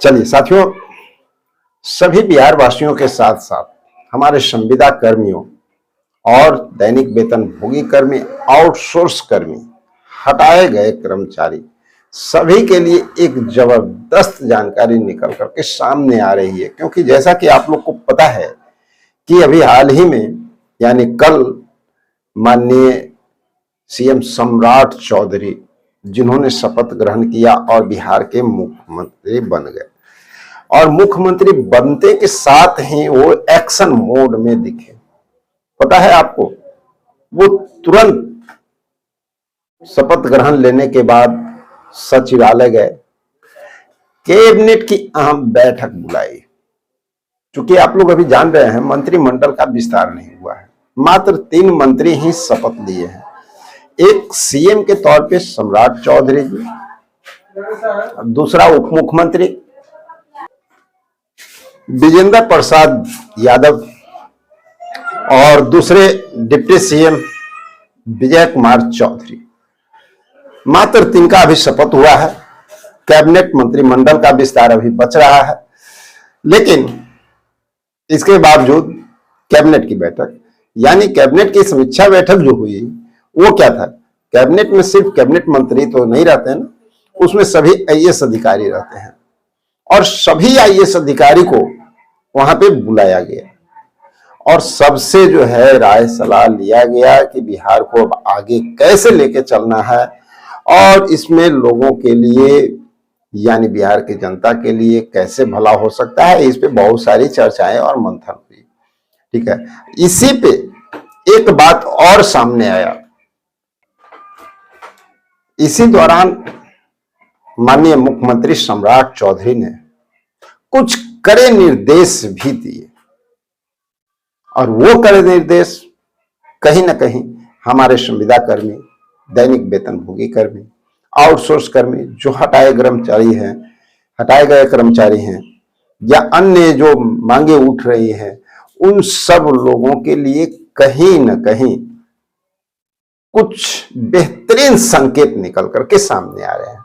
चलिए साथियों, सभी बिहार वासियों के साथ साथ हमारे संविदा कर्मियों और दैनिक वेतन भोगी कर्मी, आउटसोर्स कर्मी, हटाए गए कर्मचारी, सभी के लिए एक जबरदस्त जानकारी निकल करके सामने आ रही है। क्योंकि जैसा कि आप लोग को पता है कि अभी हाल ही में यानी कल माननीय सीएम सम्राट चौधरी, जिन्होंने शपथ ग्रहण किया और बिहार के मुख्यमंत्री बन गए, और मुख्यमंत्री बनते के साथ ही वो एक्शन मोड में दिखे। पता है आपको, वो तुरंत शपथ ग्रहण लेने के बाद सचिवालय गए, कैबिनेट की अहम बैठक बुलाई। चूंकि आप लोग अभी जान रहे हैं मंत्रिमंडल का विस्तार नहीं हुआ है, मात्र 3 मंत्री ही शपथ लिए हैं। एक सीएम के तौर पे सम्राट चौधरी जी, दूसरा उप मुख्यमंत्री विजेंद्र प्रसाद यादव और दूसरे डिप्टी सीएम विजय कुमार चौधरी। मात्र 3 का अभी शपथ हुआ है। कैबिनेट मंत्रिमंडल का विस्तार अभी बच रहा है, लेकिन इसके बावजूद कैबिनेट की बैठक यानी कैबिनेट की समीक्षा बैठक जो हुई वो क्या था? कैबिनेट में सिर्फ कैबिनेट मंत्री तो नहीं रहते हैं ना, उसमें सभी आईएएस अधिकारी रहते हैं और सभी आईएएस अधिकारी को वहां पे बुलाया गया और सबसे जो है राय सलाह लिया गया कि बिहार को अब आगे कैसे लेके चलना है और इसमें लोगों के लिए यानी बिहार की जनता के लिए कैसे भला हो सकता है। इस पे बहुत सारी चर्चाएं और मंथन हुई। ठीक है, इसी पे एक बात और सामने आया। इसी दौरान माननीय मुख्यमंत्री सम्राट चौधरी ने कुछ कड़े निर्देश भी दिए और वो कड़े निर्देश कहीं ना कहीं हमारे संविदा कर्मी, दैनिक वेतन भोगी कर्मी, आउटसोर्स कर्मी, जो हटाए गए कर्मचारी हैं या अन्य जो मांगे उठ रही हैं, उन सब लोगों के लिए कहीं ना कहीं कुछ बेहतरीन संकेत निकल करके सामने आ रहे हैं।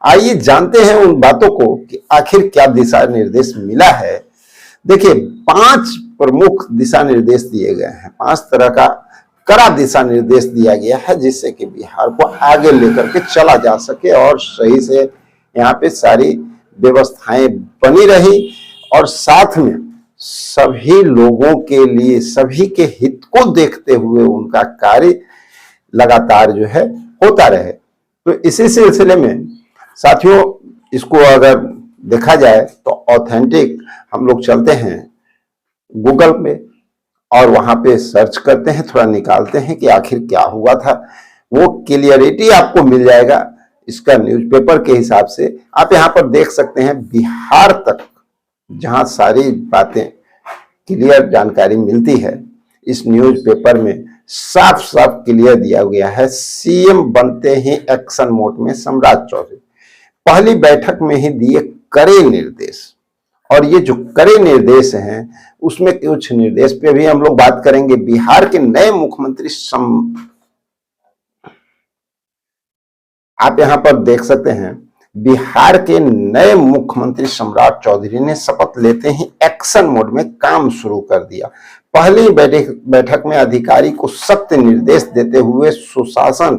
आइए जानते हैं उन बातों को कि आखिर क्या दिशा निर्देश मिला है। देखिए, 5 प्रमुख दिशा निर्देश दिए गए हैं, 5 तरह का कड़ा दिशा निर्देश दिया गया है, जिससे कि बिहार को आगे लेकर के चला जा सके और सही से यहाँ पे सारी व्यवस्थाएं बनी रही और साथ में सभी लोगों के लिए, सभी के हित को देखते हुए उनका कार्य लगातार जो है होता रहे। तो इसी सिलसिले में साथियों, इसको अगर देखा जाए तो ऑथेंटिक हम लोग चलते हैं गूगल पे और वहां पे सर्च करते हैं, थोड़ा निकालते हैं कि आखिर क्या हुआ था। वो क्लियरिटी आपको मिल जाएगा इसका न्यूज़पेपर के हिसाब से। आप यहाँ पर देख सकते हैं बिहार तक, जहां सारी बातें क्लियर जानकारी मिलती है। इस न्यूज़पेपर में साफ साफ क्लियर दिया गया है, सीएम बनते ही एक्शन मोड में सम्राट चौधरी। पहली बैठक में ही दिए कड़े निर्देश, और ये जो कड़े निर्देश हैं उसमें कुछ निर्देश पे भी हम लोग बात करेंगे। बिहार के नए मुख्यमंत्री आप यहां पर देख सकते हैं, बिहार के नए मुख्यमंत्री सम्राट चौधरी ने शपथ लेते ही एक्शन मोड में काम शुरू कर दिया। पहली बैठक में अधिकारी को सख्त निर्देश देते हुए सुशासन,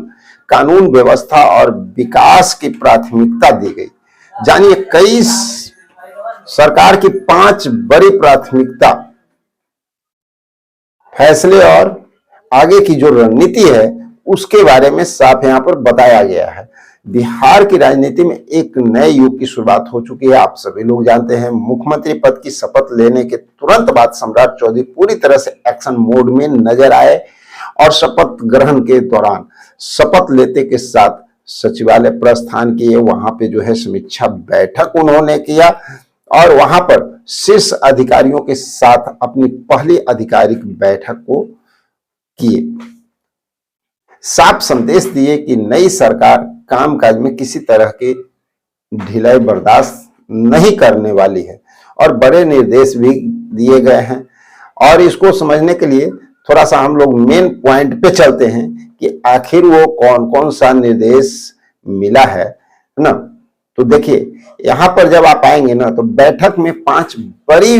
कानून व्यवस्था और विकास की प्राथमिकता दी गई। जानिए, कई सरकार की 5 बड़ी प्राथमिकता, फैसले और आगे की जो रणनीति है उसके बारे में साफ यहां पर बताया गया है। बिहार की राजनीति में एक नए युग की शुरुआत हो चुकी है। आप सभी लोग जानते हैं, मुख्यमंत्री पद की शपथ लेने के तुरंत बाद सम्राट चौधरी पूरी तरह से एक्शन मोड में नजर आए और शपथ ग्रहण के दौरान शपथ लेते के साथ सचिवालय प्रस्थान किए। वहां पे जो है समीक्षा बैठक उन्होंने किया और वहां पर शीर्ष अधिकारियों के साथ अपनी पहली आधिकारिक बैठक को किए। साफ संदेश दिए कि नई सरकार कामकाज में किसी तरह की ढिलाई बर्दाश्त नहीं करने वाली है और बड़े निर्देश भी दिए गए हैं। और इसको समझने के लिए थोड़ा सा हम लोग मेन पॉइंट पे चलते हैं कि आखिर वो कौन कौन सा निर्देश मिला है ना। तो देखिए, यहां पर जब आप आएंगे ना, तो बैठक में 5 बड़ी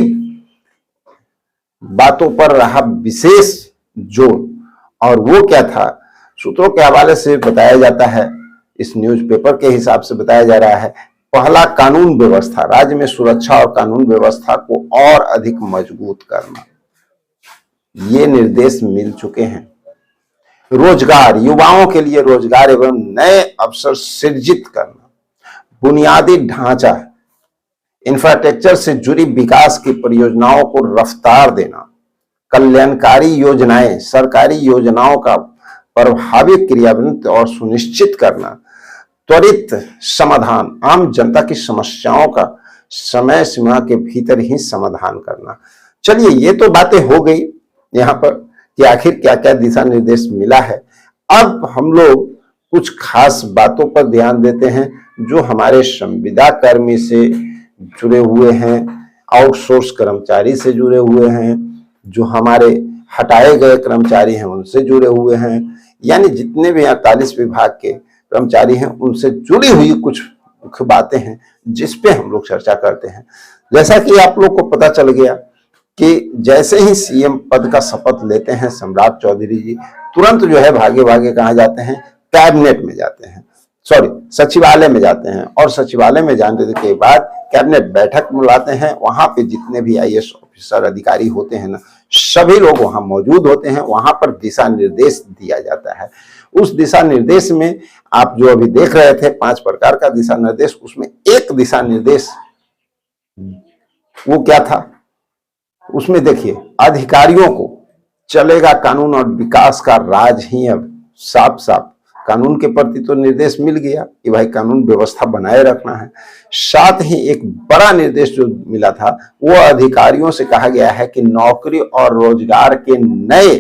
बातों पर रहा विशेष जोर। और वो क्या था, सूत्रों के हवाले से बताया जाता है, इस न्यूज़पेपर के हिसाब से बताया जा रहा है, पहला कानून व्यवस्था, राज्य में सुरक्षा और कानून व्यवस्था को और अधिक मजबूत करना, ये निर्देश मिल चुके हैं। रोजगार, युवाओं के लिए रोजगार एवं नए अवसर सृजित करना, बुनियादी ढांचा, इंफ्रास्ट्रक्चर से जुड़ी विकास की परियोजनाओं को रफ्तार देना, कल्याणकारी योजनाएं, सरकारी योजनाओं का प्रभावी क्रियान्वयन और सुनिश्चित करना, त्वरित समाधान, आम जनता की समस्याओं का समय सीमा के भीतर ही समाधान करना। चलिए, ये तो बातें हो गई यहाँ पर कि आखिर क्या क्या दिशा निर्देश मिला है। अब हम लोग कुछ खास बातों पर ध्यान देते हैं जो हमारे संविदा कर्मी से जुड़े हुए हैं, आउटसोर्स कर्मचारी से जुड़े हुए हैं, जो हमारे हटाए गए कर्मचारी हैं उनसे जुड़े हुए हैं, यानी जितने भी 48 विभाग के कर्मचारी हैं उनसे जुड़ी हुई कुछ मुख्य बातें हैं जिस पे हम लोग चर्चा करते हैं। जैसा कि आप लोग को पता चल गया कि जैसे ही सीएम पद का शपथ लेते हैं सम्राट चौधरी जी, तुरंत जो है भागे भागे कहाँ जाते हैं, कैबिनेट में जाते हैं, सॉरी सचिवालय में जाते हैं। और सचिवालय में जाने के बाद कैबिनेट बैठक बुलाते हैं, वहां पे जितने भी आईएएस ऑफिसर अधिकारी होते हैं ना, सभी लोग वहां मौजूद होते हैं। वहां पर दिशा निर्देश दिया जाता है। उस दिशा निर्देश में आप जो अभी देख रहे थे 5 प्रकार का दिशा निर्देश, उसमें एक दिशा निर्देश वो क्या था, उसमें देखिए, अधिकारियों को चलेगा कानून और विकास का राज ही। अब साफ साफ कानून के प्रति तो निर्देश मिल गया कि भाई कानून व्यवस्था बनाए रखना है। साथ ही एक बड़ा निर्देश जो मिला था, वो अधिकारियों से कहा गया है कि नौकरी और रोजगार के नए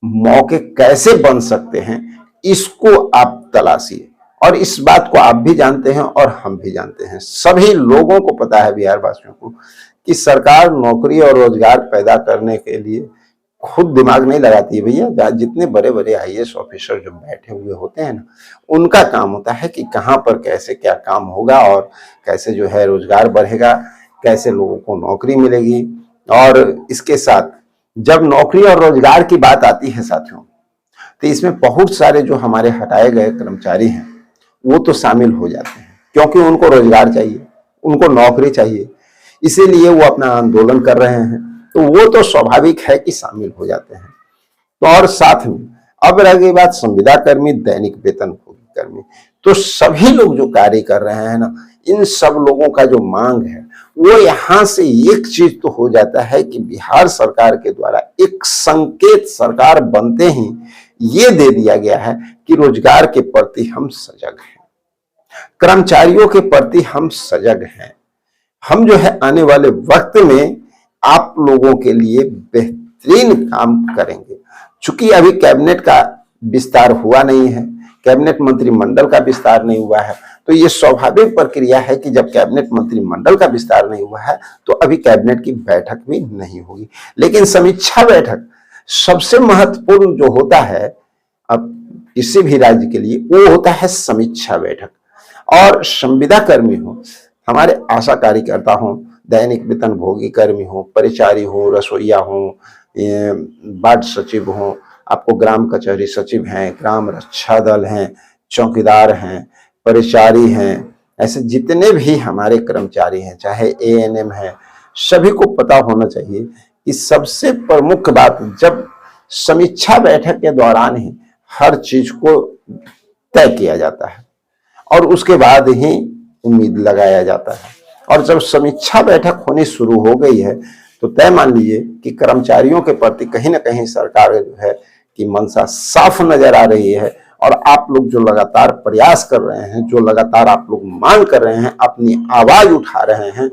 मौके कैसे बन सकते हैं, इसको आप तलाशिए। और इस बात को आप भी जानते हैं और हम भी जानते हैं, सभी लोगों को पता है, बिहार वासियों को, कि सरकार नौकरी और रोजगार पैदा करने के लिए खुद दिमाग नहीं लगाती है भैया। जितने बड़े बड़े आईएएस ऑफिसर जो बैठे हुए होते हैं ना, उनका काम होता है कि कहाँ पर कैसे क्या काम होगा और कैसे जो है रोजगार बढ़ेगा, कैसे लोगों को नौकरी मिलेगी। और इसके साथ जब नौकरी और रोजगार की बात आती है साथियों, तो इसमें बहुत सारे जो हमारे हटाए गए कर्मचारी हैं वो तो शामिल हो जाते हैं, क्योंकि उनको रोजगार चाहिए, उनको नौकरी चाहिए, इसीलिए वो अपना आंदोलन कर रहे हैं। तो वो तो स्वाभाविक है कि शामिल हो जाते हैं। तो और साथ में अब रह गई बात संविदा कर्मी, दैनिक वेतनभोगी कर्मी, तो सभी लोग जो कार्य कर रहे हैं ना, इन सब लोगों का जो मांग है वो यहां से एक चीज तो हो जाता है कि बिहार सरकार के द्वारा एक संकेत सरकार बनते ही ये दे दिया गया है कि रोजगार के प्रति हम सजग हैं, कर्मचारियों के प्रति हम सजग हैं। हम जो है आने वाले वक्त में आप लोगों के लिए बेहतरीन काम करेंगे। चूंकि अभी कैबिनेट का विस्तार हुआ नहीं है, कैबिनेट मंत्रिमंडल का विस्तार नहीं हुआ है, तो ये स्वाभाविक प्रक्रिया है कि जब कैबिनेट मंत्रिमंडल का विस्तार नहीं हुआ है तो अभी कैबिनेट की बैठक भी नहीं होगी। लेकिन समीक्षा बैठक सबसे महत्वपूर्ण जो होता है अब किसी भी राज्य के लिए, वो होता है समीक्षा बैठक। और संविदा कर्मी हो, हमारे आशा कार्यकर्ता हो, दैनिक वेतनभोगी कर्मी हो, परिचारी हो, रसोईया हो, वार्ड सचिव हो, आपको ग्राम कचहरी सचिव हैं, ग्राम रक्षा दल हैं, चौकीदार हैं, परिचारी हैं, ऐसे जितने भी हमारे कर्मचारी हैं, चाहे एएनएम है, सभी को पता होना चाहिए कि सबसे प्रमुख बात, जब समीक्षा बैठक के दौरान ही हर चीज को तय किया जाता है और उसके बाद ही उम्मीद लगाया जाता है। और जब समीक्षा बैठक होनी शुरू हो गई है तो तय मान लीजिए कि कर्मचारियों के प्रति कहीं ना कहीं सरकार जो है कि मनसा साफ नजर आ रही है। और आप लोग जो लगातार प्रयास कर रहे हैं, जो लगातार आप लोग मांग कर रहे हैं, अपनी आवाज उठा रहे हैं,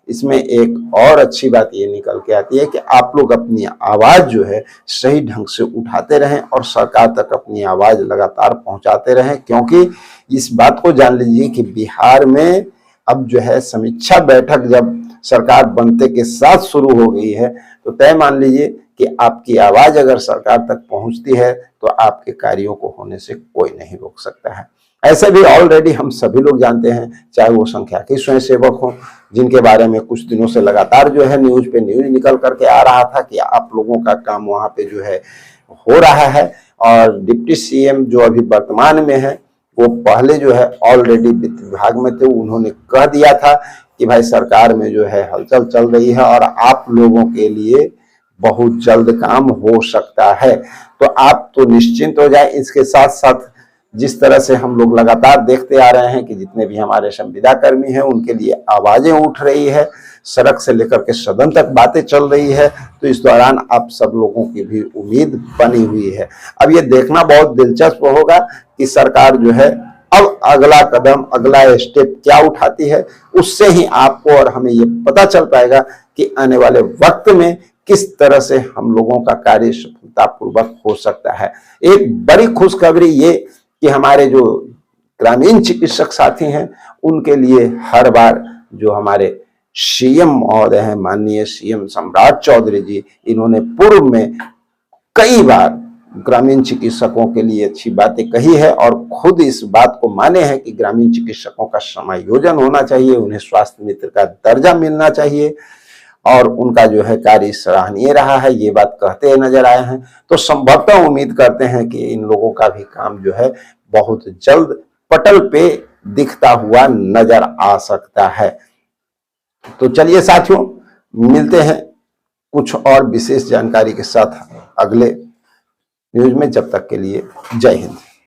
इसमें एक और अच्छी बात ये निकल के आती है कि आप लोग अपनी आवाज जो है सही ढंग से उठाते रहें और सरकार तक अपनी आवाज लगातार पहुंचाते रहें। क्योंकि इस बात को जान लीजिए कि बिहार में अब जो है समीक्षा बैठक जब सरकार बनते के साथ शुरू हो गई है, तो तय मान लीजिए कि आपकी आवाज अगर सरकार तक पहुंचती है तो आपके कार्यों को होने से कोई नहीं रोक सकता है। ऐसे भी ऑलरेडी हम सभी लोग जानते हैं, चाहे वो संख्याकी स्वयंसेवक हों, जिनके बारे में कुछ दिनों से लगातार जो है न्यूज निकल करके आ रहा था कि आप लोगों का काम वहां पे जो है हो रहा है। और डिप्टी सीएम जो अभी वर्तमान में है, वो पहले जो है ऑलरेडी वित्त विभाग में थे, उन्होंने कह दिया था कि भाई सरकार में जो है हलचल चल रही है और आप लोगों के लिए बहुत जल्द काम हो सकता है, तो आप तो निश्चिंत हो जाए। इसके साथ साथ जिस तरह से हम लोग लगातार देखते आ रहे हैं कि जितने भी हमारे संविदा कर्मी हैं उनके लिए आवाजें उठ रही है, सड़क से लेकर के सदन तक बातें चल रही है, तो इस दौरान आप सब लोगों की भी उम्मीद बनी हुई है। अब ये देखना बहुत दिलचस्प होगा कि सरकार जो है अब अगला कदम, अगला स्टेप क्या उठाती है। उससे ही आपको और हमें ये पता चल पाएगा कि आने वाले वक्त में किस तरह से हम लोगों का कार्य सफलतापूर्वक हो सकता है। एक बड़ी खुशखबरी ये कि हमारे जो ग्रामीण चिकित्सक साथी हैं उनके लिए हर बार जो हमारे सीएम महोदय हैं, माननीय सीएम सम्राट चौधरी जी, इन्होंने पूर्व में कई बार ग्रामीण चिकित्सकों के लिए अच्छी बातें कही है और खुद इस बात को माने हैं कि ग्रामीण चिकित्सकों का समायोजन होना चाहिए, उन्हें स्वास्थ्य मित्र का दर्जा मिलना चाहिए और उनका जो है कार्य सराहनीय रहा है, ये बात कहते नजर आए हैं। तो संभवतः उम्मीद करते हैं कि इन लोगों का भी काम जो है बहुत जल्द पटल पे दिखता हुआ नजर आ सकता है। तो चलिए साथियों, मिलते हैं कुछ और विशेष जानकारी के साथ अगले न्यूज में। जब तक के लिए जय हिंद।